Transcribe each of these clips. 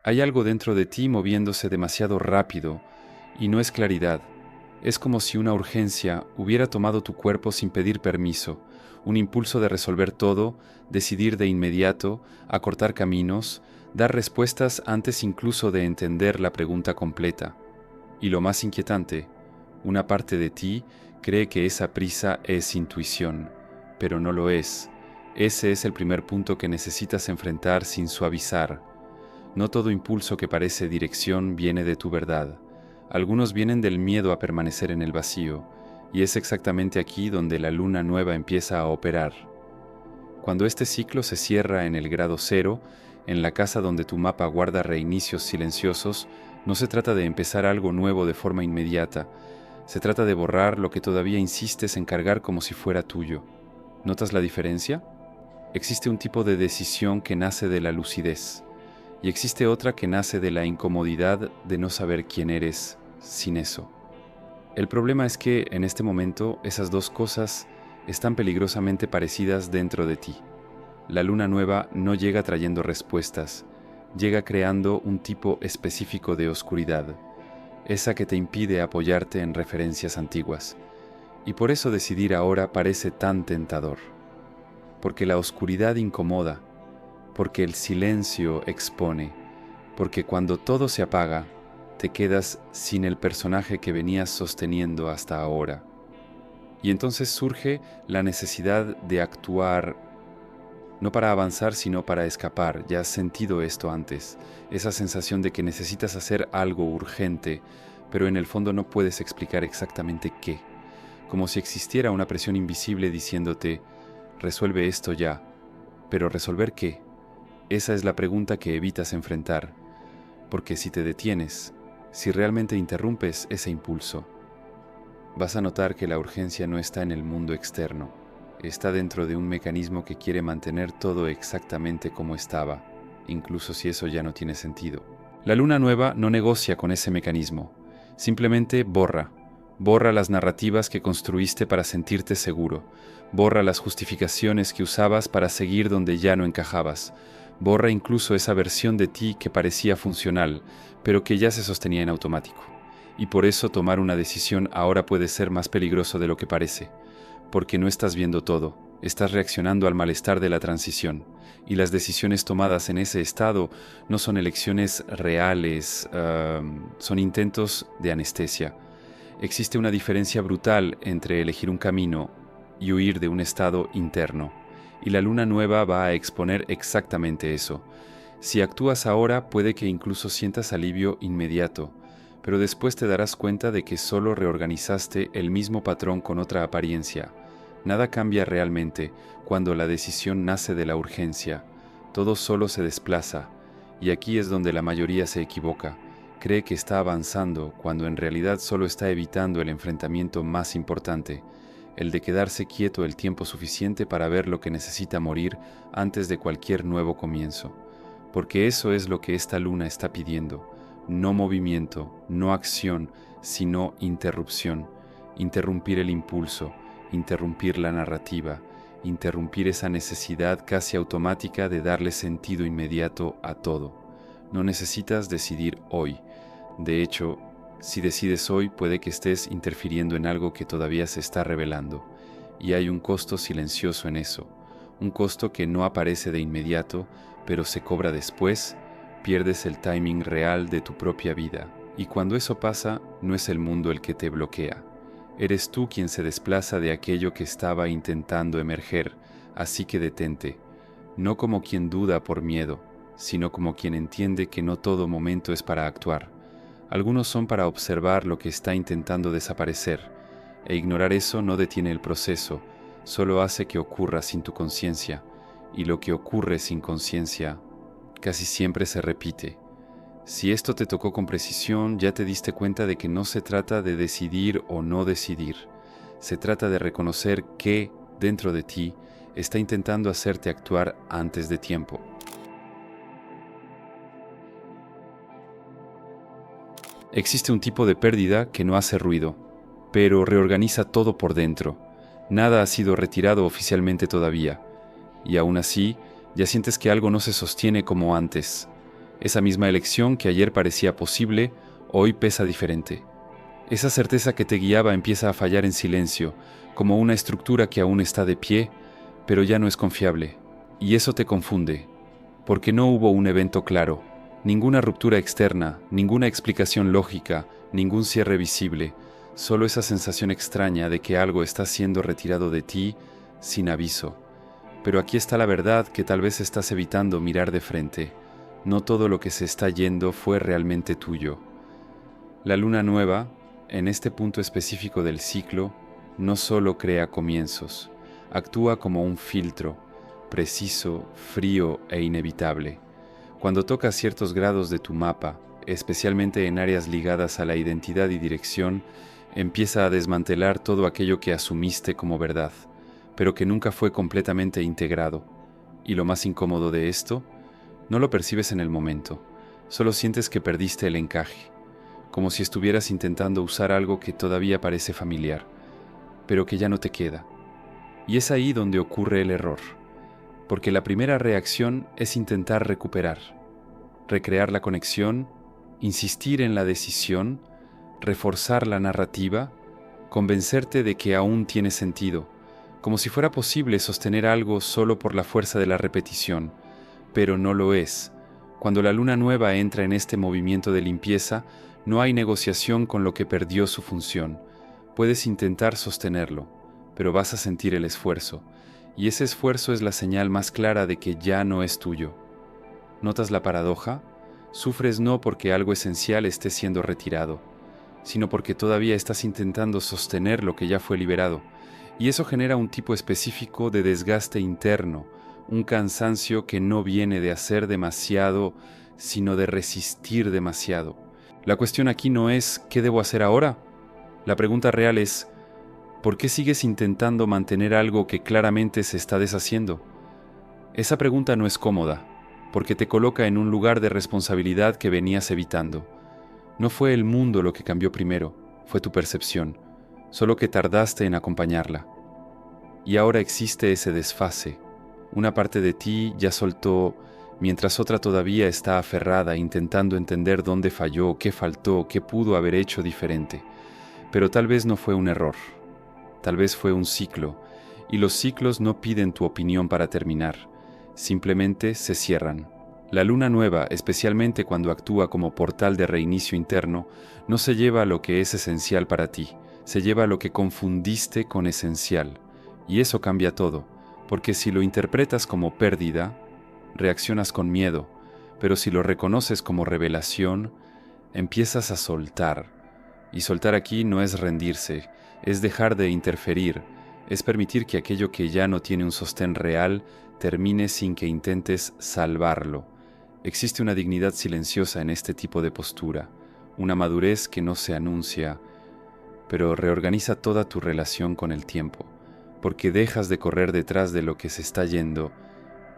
Hay algo dentro de ti moviéndose demasiado rápido y no es claridad. Es como si una urgencia hubiera tomado tu cuerpo sin pedir permiso, un impulso de resolver todo, decidir de inmediato, acortar caminos, dar respuestas antes incluso de entender la pregunta completa. Y lo más inquietante, una parte de ti cree que esa prisa es intuición, pero no lo es. Ese es el primer punto que necesitas enfrentar sin suavizar. No todo impulso que parece dirección viene de tu verdad. Algunos vienen del miedo a permanecer en el vacío, y es exactamente aquí donde la luna nueva empieza a operar. Cuando este ciclo se cierra en el grado cero, en la casa donde tu mapa guarda reinicios silenciosos, no se trata de empezar algo nuevo de forma inmediata, se trata de borrar lo que todavía insistes en cargar como si fuera tuyo. ¿Notas la diferencia? Existe un tipo de decisión que nace de la lucidez, y existe otra que nace de la incomodidad de no saber quién eres sin eso. El problema es que en este momento esas dos cosas están peligrosamente parecidas dentro de ti. La luna nueva no llega trayendo respuestas, llega creando un tipo específico de oscuridad, esa que te impide apoyarte en referencias antiguas. Y por eso decidir ahora parece tan tentador. Porque la oscuridad incomoda, porque el silencio expone, porque cuando todo se apaga, te quedas sin el personaje que venías sosteniendo hasta ahora. Y entonces surge la necesidad de actuar, no para avanzar, sino para escapar. Ya has sentido esto antes, esa sensación de que necesitas hacer algo urgente, pero en el fondo no puedes explicar exactamente qué. Como si existiera una presión invisible diciéndote, resuelve esto ya. ¿Pero resolver qué? Esa es la pregunta que evitas enfrentar, porque si te detienes, si realmente interrumpes ese impulso, vas a notar que la urgencia no está en el mundo externo, está dentro de un mecanismo que quiere mantener todo exactamente como estaba, incluso si eso ya no tiene sentido. La luna nueva no negocia con ese mecanismo, simplemente borra las narrativas que construiste para sentirte seguro, borra las justificaciones que usabas para seguir donde ya no encajabas, borra incluso esa versión de ti que parecía funcional, pero que ya se sostenía en automático. Y por eso tomar una decisión ahora puede ser más peligroso de lo que parece, porque no estás viendo todo, estás reaccionando al malestar de la transición, y las decisiones tomadas en ese estado no son elecciones reales, son intentos de anestesia. Existe una diferencia brutal entre elegir un camino y huir de un estado interno, y la luna nueva va a exponer exactamente eso. Si actúas ahora, puede que incluso sientas alivio inmediato, pero después te darás cuenta de que solo reorganizaste el mismo patrón con otra apariencia. Nada cambia realmente cuando la decisión nace de la urgencia. Todo solo se desplaza, y aquí es donde la mayoría se equivoca. Cree que está avanzando cuando en realidad solo está evitando el enfrentamiento más importante, el de quedarse quieto el tiempo suficiente para ver lo que necesita morir antes de cualquier nuevo comienzo. Porque eso es lo que esta luna está pidiendo. No movimiento, no acción, sino interrupción. Interrumpir el impulso, interrumpir la narrativa, interrumpir esa necesidad casi automática de darle sentido inmediato a todo. No necesitas decidir hoy. De hecho, si decides hoy puede que estés interfiriendo en algo que todavía se está revelando, y hay un costo silencioso en eso, un costo que no aparece de inmediato, pero se cobra después. Pierdes el timing real de tu propia vida, y cuando eso pasa, no es el mundo el que te bloquea. Eres tú quien se desplaza de aquello que estaba intentando emerger, así que detente, no como quien duda por miedo, sino como quien entiende que no todo momento es para actuar. Algunos son para observar lo que está intentando desaparecer, e ignorar eso no detiene el proceso, solo hace que ocurra sin tu conciencia, y lo que ocurre sin conciencia casi siempre se repite. Si esto te tocó con precisión, ya te diste cuenta de que no se trata de decidir o no decidir. Se trata de reconocer que, dentro de ti, está intentando hacerte actuar antes de tiempo. Existe un tipo de pérdida que no hace ruido, pero reorganiza todo por dentro. Nada ha sido retirado oficialmente todavía, y aún así, ya sientes que algo no se sostiene como antes. Esa misma elección que ayer parecía posible, hoy pesa diferente. Esa certeza que te guiaba empieza a fallar en silencio, como una estructura que aún está de pie, pero ya no es confiable. Y eso te confunde, porque no hubo un evento claro, ninguna ruptura externa, ninguna explicación lógica, ningún cierre visible, solo esa sensación extraña de que algo está siendo retirado de ti sin aviso. Pero aquí está la verdad que tal vez estás evitando mirar de frente. No todo lo que se está yendo fue realmente tuyo. La luna nueva, en este punto específico del ciclo, no solo crea comienzos, actúa como un filtro, preciso, frío e inevitable. Cuando tocas ciertos grados de tu mapa, especialmente en áreas ligadas a la identidad y dirección, empieza a desmantelar todo aquello que asumiste como verdad, pero que nunca fue completamente integrado. Y lo más incómodo de esto, no lo percibes en el momento, solo sientes que perdiste el encaje, como si estuvieras intentando usar algo que todavía parece familiar, pero que ya no te queda. Y es ahí donde ocurre el error, porque la primera reacción es intentar recuperar, recrear la conexión, insistir en la decisión, reforzar la narrativa, convencerte de que aún tiene sentido, como si fuera posible sostener algo solo por la fuerza de la repetición, pero no lo es. Cuando la luna nueva entra en este movimiento de limpieza, no hay negociación con lo que perdió su función. Puedes intentar sostenerlo, pero vas a sentir el esfuerzo, y ese esfuerzo es la señal más clara de que ya no es tuyo. ¿Notas la paradoja? Sufres no porque algo esencial esté siendo retirado, sino porque todavía estás intentando sostener lo que ya fue liberado, y eso genera un tipo específico de desgaste interno, un cansancio que no viene de hacer demasiado, sino de resistir demasiado. La cuestión aquí no es ¿qué debo hacer ahora? La pregunta real es ¿por qué sigues intentando mantener algo que claramente se está deshaciendo? Esa pregunta no es cómoda, porque te coloca en un lugar de responsabilidad que venías evitando. No fue el mundo lo que cambió primero, fue tu percepción, solo que tardaste en acompañarla. Y ahora existe ese desfase. Una parte de ti ya soltó, mientras otra todavía está aferrada intentando entender dónde falló, qué faltó, qué pudo haber hecho diferente. Pero tal vez no fue un error, tal vez fue un ciclo, y los ciclos no piden tu opinión para terminar, simplemente se cierran. La luna nueva, especialmente cuando actúa como portal de reinicio interno, no se lleva lo que es esencial para ti, se lleva lo que confundiste con esencial, y eso cambia todo, porque si lo interpretas como pérdida, reaccionas con miedo, pero si lo reconoces como revelación, empiezas a soltar. Y soltar aquí no es rendirse, es dejar de interferir, es permitir que aquello que ya no tiene un sostén real termine sin que intentes salvarlo. Existe una dignidad silenciosa en este tipo de postura, una madurez que no se anuncia, pero reorganiza toda tu relación con el tiempo, porque dejas de correr detrás de lo que se está yendo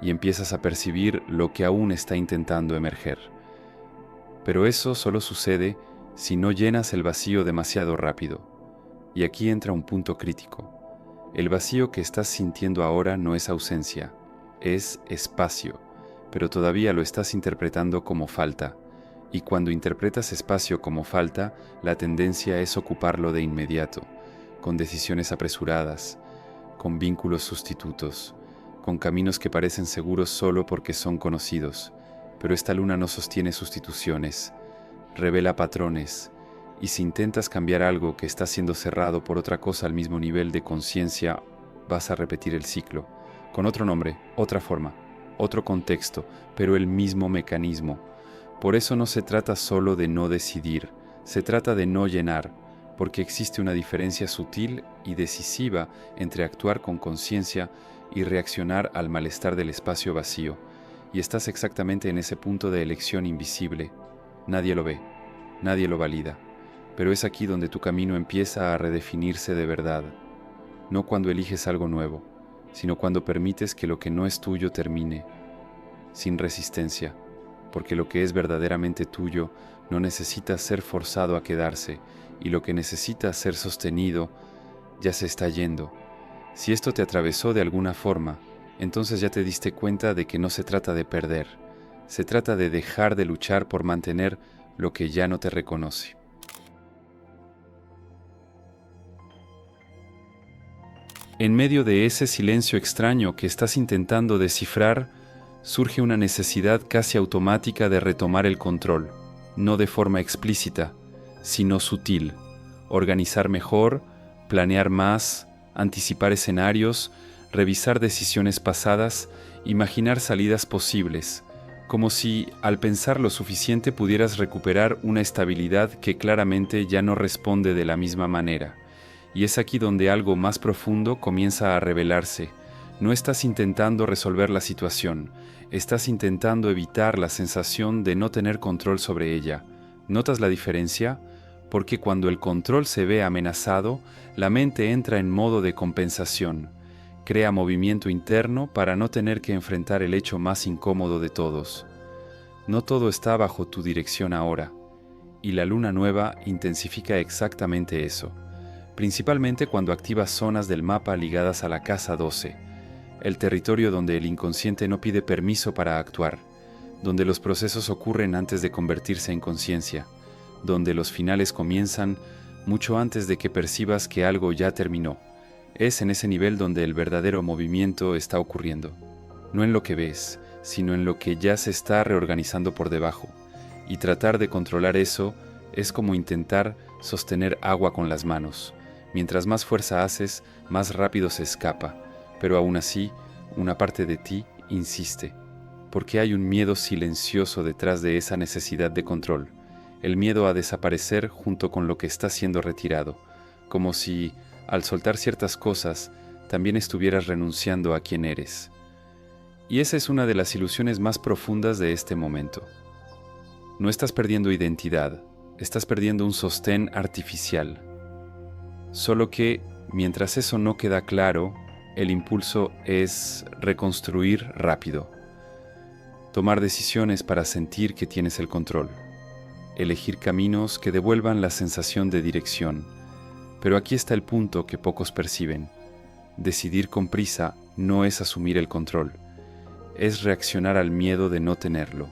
y empiezas a percibir lo que aún está intentando emerger. Pero eso solo sucede si no llenas el vacío demasiado rápido. Y aquí entra un punto crítico. El vacío que estás sintiendo ahora no es ausencia, es espacio, pero todavía lo estás interpretando como falta. Y cuando interpretas espacio como falta, la tendencia es ocuparlo de inmediato, con decisiones apresuradas, con vínculos sustitutos, con caminos que parecen seguros solo porque son conocidos. Pero esta luna no sostiene sustituciones, revela patrones, y si intentas cambiar algo que está siendo cerrado por otra cosa al mismo nivel de conciencia, vas a repetir el ciclo, con otro nombre, otra forma, otro contexto, pero el mismo mecanismo. Por eso no se trata solo de no decidir, se trata de no llenar, porque existe una diferencia sutil y decisiva entre actuar con conciencia y reaccionar al malestar del espacio vacío, y estás exactamente en ese punto de elección invisible. Nadie lo ve, nadie lo valida, pero es aquí donde tu camino empieza a redefinirse de verdad, no cuando eliges algo nuevo, sino cuando permites que lo que no es tuyo termine, sin resistencia, porque lo que es verdaderamente tuyo no necesita ser forzado a quedarse, y lo que necesita ser sostenido ya se está yendo. Si esto te atravesó de alguna forma, entonces ya te diste cuenta de que no se trata de perder, Se trata de dejar de luchar por mantener lo que ya no te reconoce. En medio de ese silencio extraño que estás intentando descifrar, surge una necesidad casi automática de retomar el control, no de forma explícita, sino sutil. Organizar mejor, planear más, anticipar escenarios, revisar decisiones pasadas, imaginar salidas posibles, como si al pensar lo suficiente pudieras recuperar una estabilidad que claramente ya no responde de la misma manera. Y es aquí donde algo más profundo comienza a revelarse. No estás intentando resolver la situación, estás intentando evitar la sensación de no tener control sobre ella. ¿Notas la diferencia? Porque cuando el control se ve amenazado, la mente entra en modo de compensación. Crea movimiento interno para no tener que enfrentar el hecho más incómodo de todos. No todo está bajo tu dirección ahora, y la luna nueva intensifica exactamente eso. Principalmente cuando activas zonas del mapa ligadas a la casa 12, el territorio donde el inconsciente no pide permiso para actuar, donde los procesos ocurren antes de convertirse en conciencia, donde los finales comienzan mucho antes de que percibas que algo ya terminó. Es en ese nivel donde el verdadero movimiento está ocurriendo, no en lo que ves, sino en lo que ya se está reorganizando por debajo, y tratar de controlar eso es como intentar sostener agua con las manos. Mientras más fuerza haces, más rápido se escapa, pero aún así, una parte de ti insiste, porque hay un miedo silencioso detrás de esa necesidad de control, el miedo a desaparecer junto con lo que está siendo retirado, como si, al soltar ciertas cosas, también estuvieras renunciando a quien eres. Y esa es una de las ilusiones más profundas de este momento. No estás perdiendo identidad, estás perdiendo un sostén artificial. Solo que, mientras eso no queda claro, el impulso es reconstruir rápido. Tomar decisiones para sentir que tienes el control. Elegir caminos que devuelvan la sensación de dirección. Pero aquí está el punto que pocos perciben. Decidir con prisa no es asumir el control, es reaccionar al miedo de no tenerlo.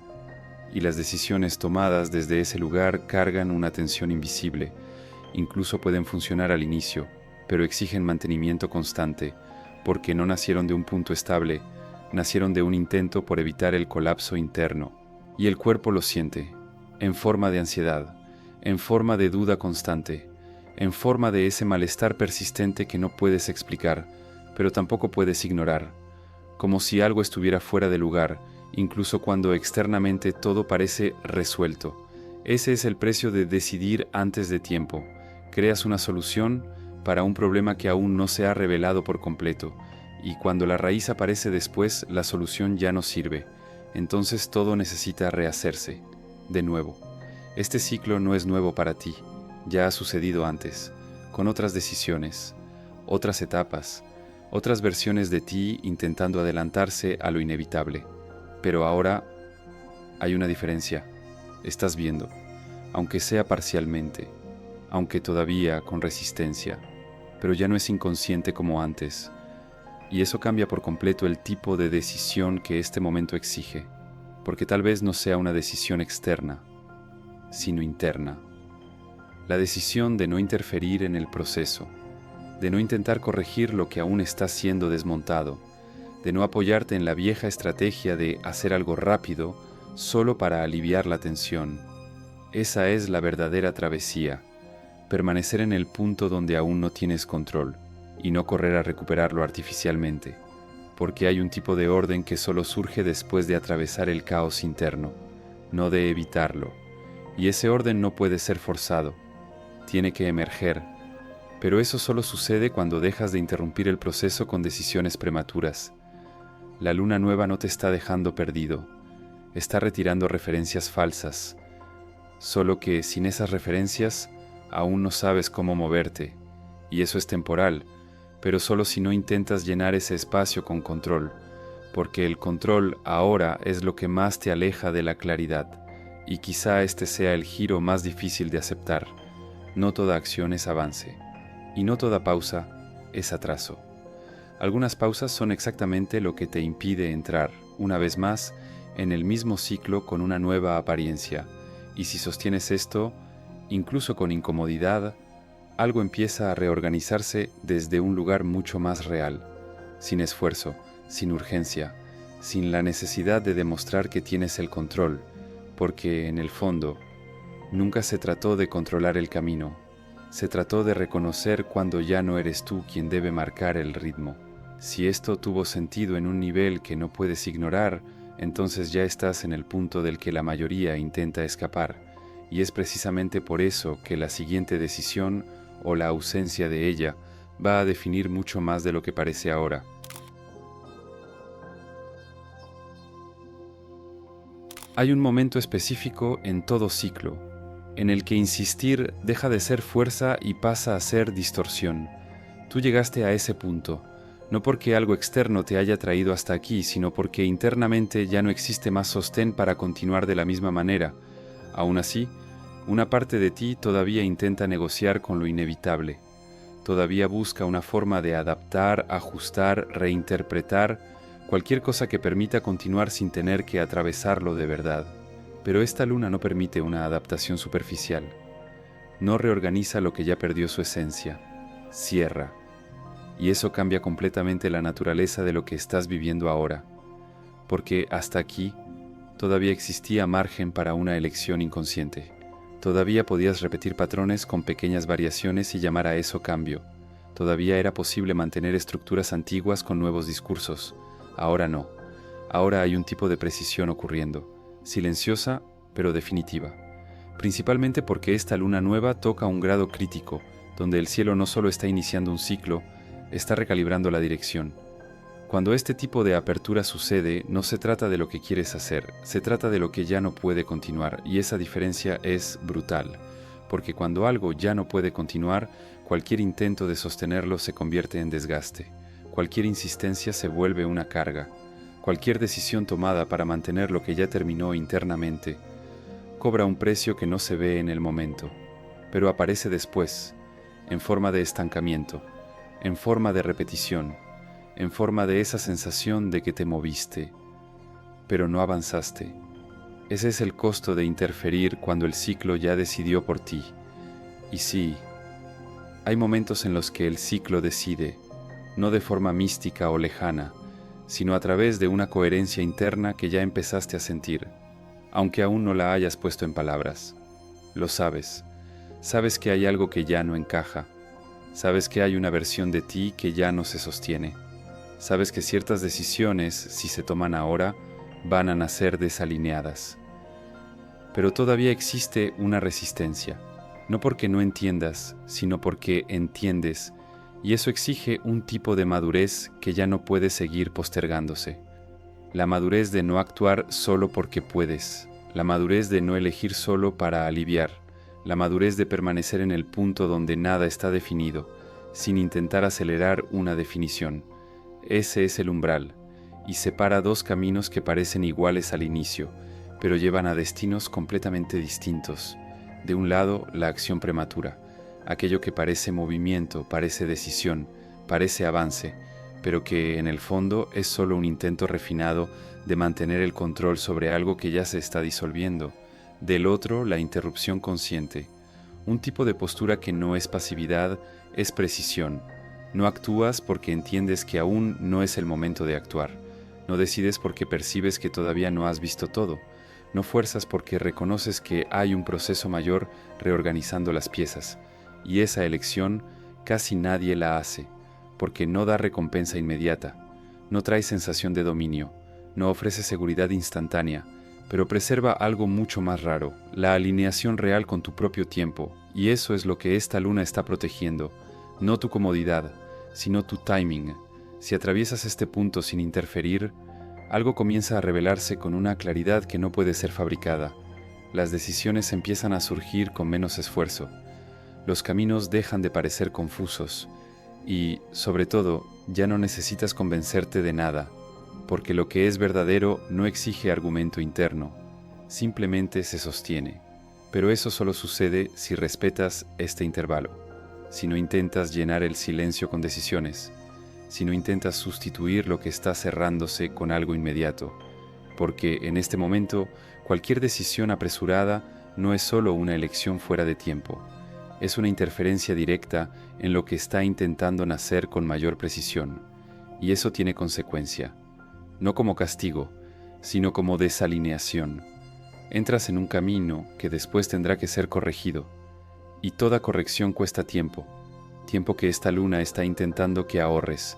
Y las decisiones tomadas desde ese lugar cargan una tensión invisible. Incluso pueden funcionar al inicio, pero exigen mantenimiento constante, porque no nacieron de un punto estable, nacieron de un intento por evitar el colapso interno. Y el cuerpo lo siente, en forma de ansiedad, en forma de duda constante, en forma de ese malestar persistente que no puedes explicar, pero tampoco puedes ignorar, como si algo estuviera fuera de lugar, incluso cuando externamente todo parece resuelto. Ese es el precio de decidir antes de tiempo. Creas una solución para un problema que aún no se ha revelado por completo, y cuando la raíz aparece después, la solución ya no sirve. Entonces todo necesita rehacerse, de nuevo. Este ciclo no es nuevo para ti, ya ha sucedido antes, con otras decisiones, otras etapas, otras versiones de ti intentando adelantarse a lo inevitable. Pero ahora hay una diferencia, estás viendo, aunque sea parcialmente, aunque todavía con resistencia, pero ya no es inconsciente como antes, y eso cambia por completo el tipo de decisión que este momento exige, porque tal vez no sea una decisión externa, sino interna. La decisión de no interferir en el proceso, de no intentar corregir lo que aún está siendo desmontado, de no apoyarte en la vieja estrategia de hacer algo rápido solo para aliviar la tensión. Esa es la verdadera travesía, permanecer en el punto donde aún no tienes control y no correr a recuperarlo artificialmente, porque hay un tipo de orden que solo surge después de atravesar el caos interno, no de evitarlo, y ese orden no puede ser forzado, tiene que emerger, pero eso solo sucede cuando dejas de interrumpir el proceso con decisiones prematuras. La luna nueva no te está dejando perdido, está retirando referencias falsas, solo que sin esas referencias aún no sabes cómo moverte, y eso es temporal, pero solo si no intentas llenar ese espacio con control, porque el control ahora es lo que más te aleja de la claridad, y quizá este sea el giro más difícil de aceptar. No toda acción es avance, y no toda pausa es atraso. Algunas pausas son exactamente lo que te impide entrar, una vez más, en el mismo ciclo con una nueva apariencia, y si sostienes esto, incluso con incomodidad, algo empieza a reorganizarse desde un lugar mucho más real, sin esfuerzo, sin urgencia, sin la necesidad de demostrar que tienes el control, porque en el fondo, nunca se trató de controlar el camino, se trató de reconocer cuando ya no eres tú quien debe marcar el ritmo. Si esto tuvo sentido en un nivel que no puedes ignorar, entonces ya estás en el punto del que la mayoría intenta escapar, y es precisamente por eso que la siguiente decisión, o la ausencia de ella, va a definir mucho más de lo que parece ahora. Hay un momento específico en todo ciclo, en el que insistir deja de ser fuerza y pasa a ser distorsión. Tú llegaste a ese punto, no porque algo externo te haya traído hasta aquí, sino porque internamente ya no existe más sostén para continuar de la misma manera. Aún así, una parte de ti todavía intenta negociar con lo inevitable. Todavía busca una forma de adaptar, ajustar, reinterpretar, cualquier cosa que permita continuar sin tener que atravesarlo de verdad. Pero esta luna no permite una adaptación superficial. No reorganiza lo que ya perdió su esencia. Cierra. Y eso cambia completamente la naturaleza de lo que estás viviendo ahora. Porque hasta aquí todavía existía margen para una elección inconsciente. Todavía podías repetir patrones con pequeñas variaciones y llamar a eso cambio. Todavía era posible mantener estructuras antiguas con nuevos discursos. Ahora no. Ahora hay un tipo de precisión ocurriendo. Silenciosa, pero definitiva. Principalmente porque esta luna nueva toca un grado crítico, donde el cielo no solo está iniciando un ciclo, está recalibrando la dirección. Cuando este tipo de apertura sucede, no se trata de lo que quieres hacer, se trata de lo que ya no puede continuar, y esa diferencia es brutal, porque cuando algo ya no puede continuar, cualquier intento de sostenerlo se convierte en desgaste, cualquier insistencia se vuelve una carga. Cualquier decisión tomada para mantener lo que ya terminó internamente cobra un precio que no se ve en el momento, pero aparece después, en forma de estancamiento, en forma de repetición, en forma de esa sensación de que te moviste, pero no avanzaste. Ese es el costo de interferir cuando el ciclo ya decidió por ti. Y sí, hay momentos en los que el ciclo decide, no de forma mística o lejana, sino a través de una coherencia interna que ya empezaste a sentir, aunque aún no la hayas puesto en palabras. Lo sabes. Sabes que hay algo que ya no encaja. Sabes que hay una versión de ti que ya no se sostiene. Sabes que ciertas decisiones, si se toman ahora, van a nacer desalineadas. Pero todavía existe una resistencia, no porque no entiendas, sino porque entiendes, y eso exige un tipo de madurez que ya no puede seguir postergándose. La madurez de no actuar solo porque puedes, la madurez de no elegir solo para aliviar, la madurez de permanecer en el punto donde nada está definido, sin intentar acelerar una definición. Ese es el umbral, y separa dos caminos que parecen iguales al inicio, pero llevan a destinos completamente distintos. De un lado, la acción prematura, aquello que parece movimiento, parece decisión, parece avance, pero que en el fondo es solo un intento refinado de mantener el control sobre algo que ya se está disolviendo. Del otro, la interrupción consciente, un tipo de postura que no es pasividad, es precisión. No actúas porque entiendes que aún no es el momento de actuar. No decides porque percibes que todavía no has visto todo. No fuerzas porque reconoces que hay un proceso mayor reorganizando las piezas. Y esa elección casi nadie la hace, porque no da recompensa inmediata, no trae sensación de dominio, no ofrece seguridad instantánea, pero preserva algo mucho más raro, la alineación real con tu propio tiempo, y eso es lo que esta luna está protegiendo, no tu comodidad, sino tu timing. Si atraviesas este punto sin interferir, algo comienza a revelarse con una claridad que no puede ser fabricada. Las decisiones empiezan a surgir con menos esfuerzo. Los caminos dejan de parecer confusos y, sobre todo, ya no necesitas convencerte de nada, porque lo que es verdadero no exige argumento interno, simplemente se sostiene. Pero eso solo sucede si respetas este intervalo, si no intentas llenar el silencio con decisiones, si no intentas sustituir lo que está cerrándose con algo inmediato. porque en este momento cualquier decisión apresurada no es solo una elección fuera de tiempo, es una interferencia directa en lo que está intentando nacer con mayor precisión, y eso tiene consecuencia, no como castigo, sino como desalineación. Entras en un camino que después tendrá que ser corregido, y toda corrección cuesta tiempo, tiempo que esta luna está intentando que ahorres.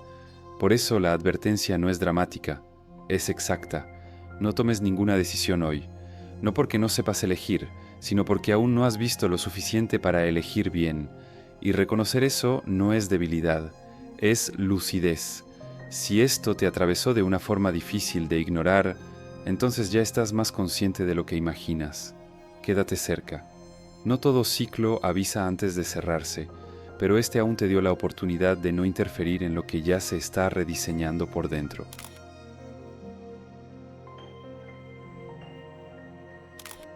Por eso la advertencia no es dramática, es exacta. No tomes ninguna decisión hoy, no porque no sepas elegir, sino porque aún no has visto lo suficiente para elegir bien. Y reconocer eso no es debilidad, es lucidez. Si esto te atravesó de una forma difícil de ignorar, entonces ya estás más consciente de lo que imaginas. Quédate cerca. No todo ciclo avisa antes de cerrarse, pero este aún te dio la oportunidad de no interferir en lo que ya se está rediseñando por dentro.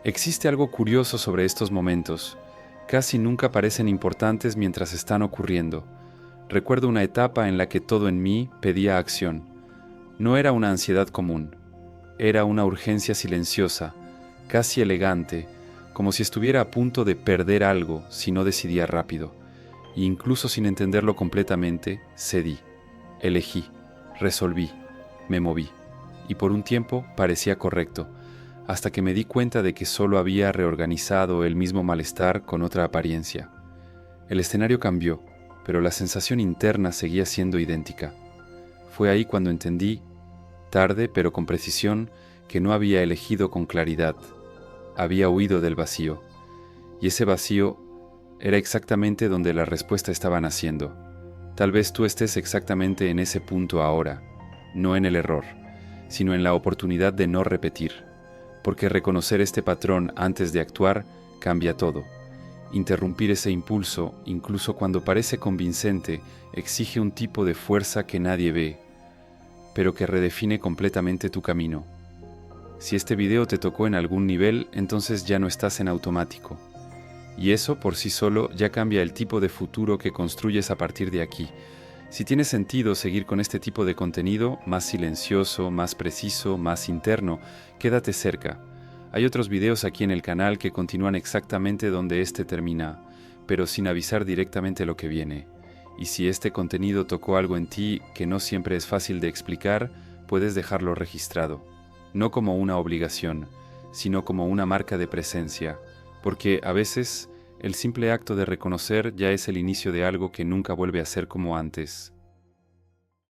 Existe algo curioso sobre estos momentos. Casi nunca parecen importantes mientras están ocurriendo. Recuerdo una etapa en la que todo en mí pedía acción. No era una ansiedad común. Era una urgencia silenciosa, casi elegante, como si estuviera a punto de perder algo si no decidía rápido. E incluso sin entenderlo completamente, cedí, elegí, resolví, me moví. Y por un tiempo parecía correcto, hasta que me di cuenta de que solo había reorganizado el mismo malestar con otra apariencia. El escenario cambió, pero la sensación interna seguía siendo idéntica. Fue ahí cuando entendí, tarde pero con precisión, que no había elegido con claridad. Había huido del vacío, y ese vacío era exactamente donde la respuesta estaba naciendo. Tal vez tú estés exactamente en ese punto ahora, no en el error, sino en la oportunidad de no repetir, porque reconocer este patrón antes de actuar cambia todo. Interrumpir ese impulso, incluso cuando parece convincente, exige un tipo de fuerza que nadie ve, pero que redefine completamente tu camino. Si este video te tocó en algún nivel, entonces ya no estás en automático. Y eso por sí solo ya cambia el tipo de futuro que construyes a partir de aquí. Si tiene sentido seguir con este tipo de contenido, más silencioso, más preciso, más interno, quédate cerca. Hay otros videos aquí en el canal que continúan exactamente donde este termina, pero sin avisar directamente lo que viene. Y si este contenido tocó algo en ti que no siempre es fácil de explicar, puedes dejarlo registrado. No como una obligación, sino como una marca de presencia, porque a veces el simple acto de reconocer ya es el inicio de algo que nunca vuelve a ser como antes.